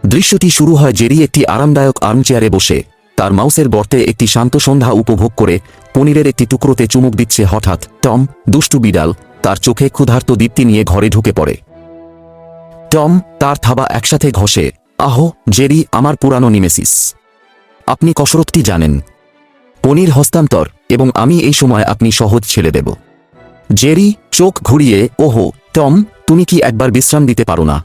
দৃশ্যটি শুরু হয় জেরি একটি আরামদায়ক আর্মচেয়ারে বসে তার মাউসের গর্তে একটি শান্ত সন্ধ্যা উপভোগ করে পনিরের একটি টুকরোতে চুমুক দিচ্ছে। হঠাৎ টম, দুষ্টু বিড়াল, তার চোখে ক্ষুধার্ত দীপ্তি নিয়ে ঘরে ঢুকে পড়ে। টম তার থাবা একসাথে ঘষে। আহো জেরি, আমার পুরানো নিমেসিস, আপনি কসরতটি জানেন। পনির হস্তান্তর, এবং আমি এই সময় আপনি সহজ ছেড়ে দেব। জেরি চোখ ঘুরিয়ে, ওহো টম, তুমি কি একবার বিশ্রাম দিতে পারো না?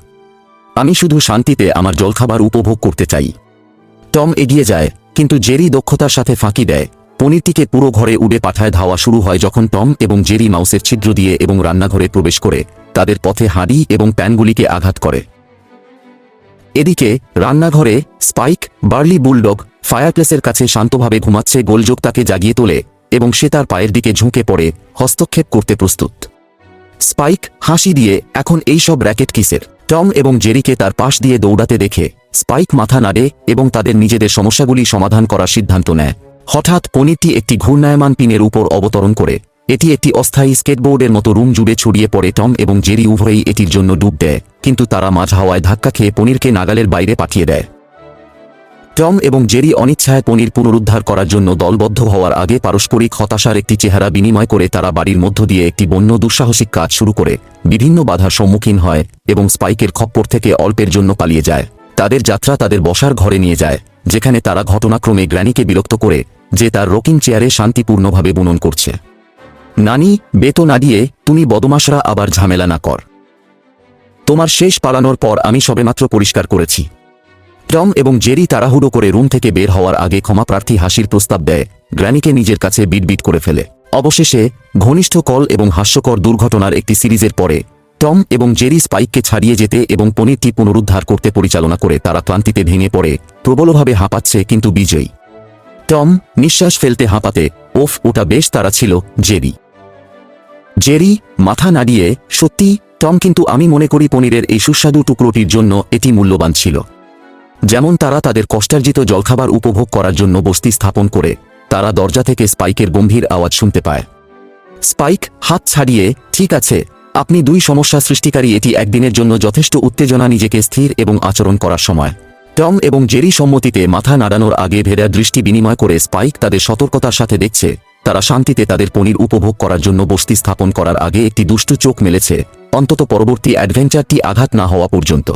আমি শুধু শান্তিতে আমার জলখাবার উপভোগ করতে চাই। টম এগিয়ে যায়, কিন্তু জেরি দক্ষতার সাথে ফাঁকি দেয়। পনিরটিকে পুরো ঘরে উড়ে পাঠায়। ধাওয়া শুরু হয় যখন টম এবং জেরি মাউসের ছিদ্র দিয়ে এবং রান্নাঘরে প্রবেশ করে তাদের পথে হাঁড়ি এবং প্যানগুলিকে আঘাত করে। এদিকে রান্নাঘরে স্পাইক, বার্লি বুলডগ, ফায়ারপ্লেসের কাছে শান্তভাবে ঘুমাচ্ছে। গোলযোগ তাকে জাগিয়ে তোলে এবং সে তার পায়ের দিকে ঝুঁকে পড়ে, হস্তক্ষেপ করতে প্রস্তুত। স্পাইক হাসি দিয়ে, এখন এই সব র্যাকেট কিসের? টম এবং জেরিকে তার পাশ দিয়ে দৌড়াতে দেখে স্পাইক মাথা নাড়ে এবং তাদের নিজেদের সমস্যাগুলি সমাধান করার সিদ্ধান্ত নেয়। হঠাৎ পনিরটি একটি ঘূর্ণায়মান পিনের উপর অবতরণ করে। এটি একটি অস্থায়ী স্কেটবোর্ডের মতো রুম জুড়ে ছড়িয়ে পড়ে। টম এবং জেরি উভয়ই এটির জন্য ডুব দেয়, কিন্তু তারা মাঝ হাওয়ায় ধাক্কা খেয়ে পনিরকে নাগালের বাইরে পাঠিয়ে দেয়। টম এবং জেরি অনিচ্ছায় পনির পুনরুদ্ধার করার জন্য দলবদ্ধ হওয়ার আগে পারস্পরিক হতাশার একটি চেহারা বিনিময় করে তারা বাড়ির মধ্য দিয়ে একটি বন্য দুঃসাহসিক কাজ শুরু করে বিভিন্ন বাধার সম্মুখীন হয় এবং স্পাইকের খপ্পর থেকে অল্পের জন্য পালিয়ে যায়। তাদের যাত্রা তাদের বসার ঘরে নিয়ে যায়, যেখানে তারা ঘটনাক্রমে গ্র্যানিকে বিরক্ত করে যে তার রকিং চেয়ারে শান্তিপূর্ণভাবে বুনন করছে। নানি, বেতো না দিয়ে, তুমি বদমাশরা আবার ঝামেলা না কর। তোমার শেষ পালানোর পর আমি সবেমাত্র পরিষ্কার করেছি। টম এবং জেরি তাড়াহুড়ো করে রুম থেকে বের হওয়ার আগে ক্ষমাপ্রার্থী হাসির প্রস্তাব দেয়, গ্র্যানিকে নিজের কাছে বিটবিট করে ফেলে। অবশেষে ঘনিষ্ঠ কল এবং হাস্যকর দুর্ঘটনার একটি সিরিজের পরে টম এবং জেরি স্পাইককে ছাড়িয়ে যেতে এবং পনিরটি পুনরুদ্ধার করতে পরিচালনা করে তারা ক্লান্তিতে ভেঙে পড়ে, প্রবলভাবে হাঁপাচ্ছে কিন্তু বিজয়ী। টম নিঃশ্বাস ফেলতে হাঁপাতে, ওফ, ওটা বেশ তাড়া ছিল জেরি মাথা নাড়িয়ে, সত্যি টম, কিন্তু আমি মনে করি পনিরের এই সুস্বাদু টুকরোটির জন্য এটি মূল্যবান ছিল। যেমন তারা তাদের কষ্টার্জিত জলখাবার উপভোগ করার জন্য বস্তি স্থাপন করে তারা দরজা থেকে স্পাইকের গম্ভীর আওয়াজ শুনতে পায়। স্পাইক হাত ছাড়িয়ে, ঠিক আছে, আপনি দুই সমস্যা সৃষ্টিকারী, এটি একদিনের জন্য যথেষ্ট উত্তেজনা, নিজেকে স্থির এবং আচরণ করার সময়। টম এবং জেরি সম্মতিতে মাথা নাড়ানোর আগে ভেড়া দৃষ্টি বিনিময় করে স্পাইক তাদের সতর্কতার সাথে দেখছে তারা শান্তিতে তাদের পনির উপভোগ করার জন্য বস্তি স্থাপন করার আগে একটি দুষ্টু চোখ মেলেছে, অন্তত পরবর্তী অ্যাডভেঞ্চারটি আঘাত না হওয়া পর্যন্ত।